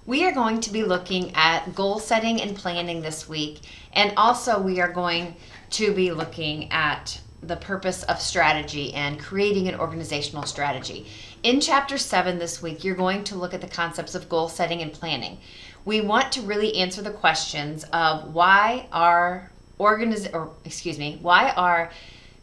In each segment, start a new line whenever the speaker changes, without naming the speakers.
We are going to be looking at goal setting and planning this week, and also we are going to be looking at the purpose of strategy and creating an organizational strategy. In Chapter 7 this week, you're going to look at the concepts of goal setting and planning. We want to really answer the questions of why are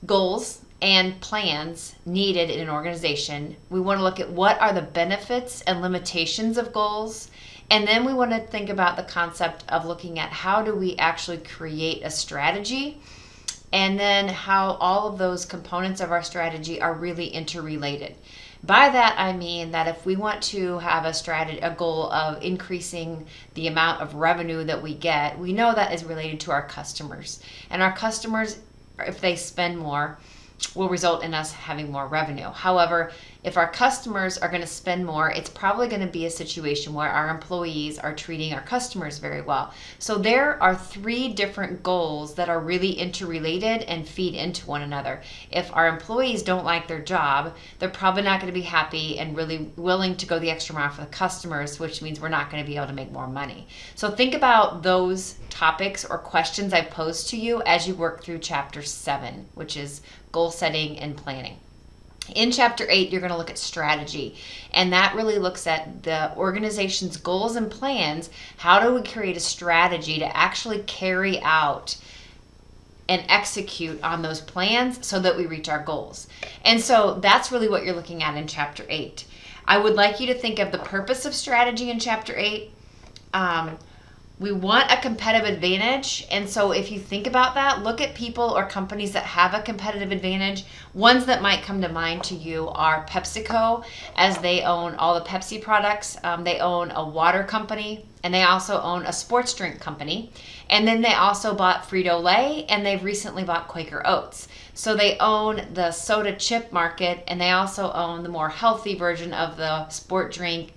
goals and plans needed in an organization. We want to look at what are the benefits and limitations of goals. And then we want to think about the concept of looking at how do we actually create a strategy, and then how all of those components of our strategy are really interrelated. By that, I mean that if we want to have a goal of increasing the amount of revenue that we get, we know that is related to our customers. And our customers, if they spend more, will result in us having more revenue. However, if our customers are going to spend more, it's probably going to be a situation where our employees are treating our customers very well. So there are three different goals that are really interrelated and feed into one another. If our employees don't like their job, they're probably not going to be happy and really willing to go the extra mile for the customers, which means we're not going to be able to make more money. So think about those topics or questions I posed to you as you work through Chapter 7, which is goal setting and planning. In Chapter 8, you're going to look at strategy, and that really looks at the organization's goals and plans. How do we create a strategy to actually carry out and execute on those plans so that we reach our goals? And so that's really what you're looking at in Chapter 8. I would like you to think of the purpose of strategy in Chapter 8. We want a competitive advantage, and so if you think about that, look at people or companies that have a competitive advantage. Ones that might come to mind to you are PepsiCo, as they own all the Pepsi products. They own a water company, and they also own a sports drink company. And then they also bought Frito-Lay, and they've recently bought Quaker Oats. So they own the soda chip market, and they also own the more healthy version of the sport drink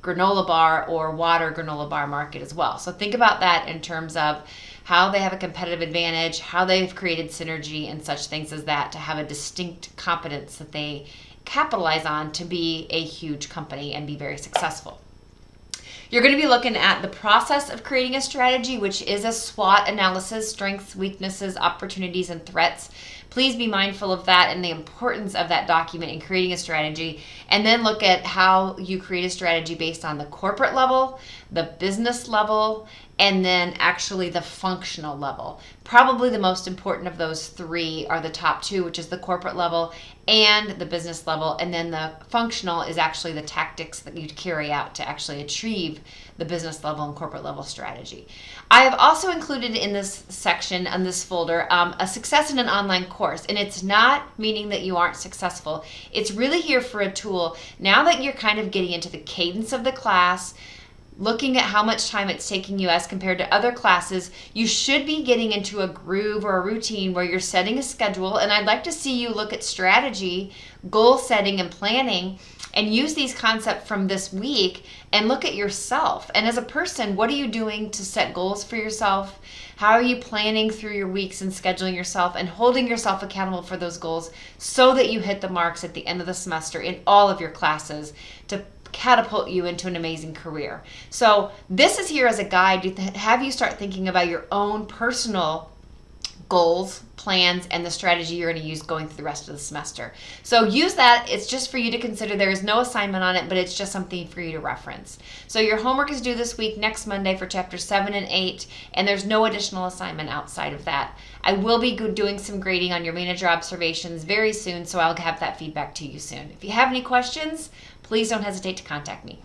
granola bar or water granola bar market as well. So think about that in terms of how they have a competitive advantage, how they've created synergy and such things as that to have a distinct competence that they capitalize on to be a huge company and be very successful. You're going to be looking at the process of creating a strategy, which is a SWOT analysis: strengths, weaknesses, opportunities, and threats. Please be mindful of that and the importance of that document in creating a strategy. And then look at how you create a strategy based on the corporate level, the business level, and then actually the functional level. Probably the most important of those three are the top two, which is the corporate level and the business level. And then the functional is actually the tactics that you carry out to actually achieve the business level and corporate level strategy. I have also included in this section, on this folder, a success in an online course. And it's not meaning that you aren't successful. It's really here for a tool. Now that you're kind of getting into the cadence of the class, looking at how much time it's taking you as compared to other classes, you should be getting into a groove or a routine where you're setting a schedule. And I'd like to see you look at strategy, goal setting, and planning, and use these concepts from this week and look at yourself. And as a person, what are you doing to set goals for yourself? How are you planning through your weeks and scheduling yourself and holding yourself accountable for those goals so that you hit the marks at the end of the semester in all of your classes to catapult you into an amazing career? So this is here as a guide to have you start thinking about your own personal goals, plans, and the strategy you're going to use going through the rest of the semester. So use that. It's just for you to consider. There is no assignment on it, but it's just something for you to reference. So your homework is due this week, next Monday, for Chapter 7 and 8, and there's no additional assignment outside of that. I will be doing some grading on your manager observations very soon, so I'll have that feedback to you soon. If you have any questions, please don't hesitate to contact me.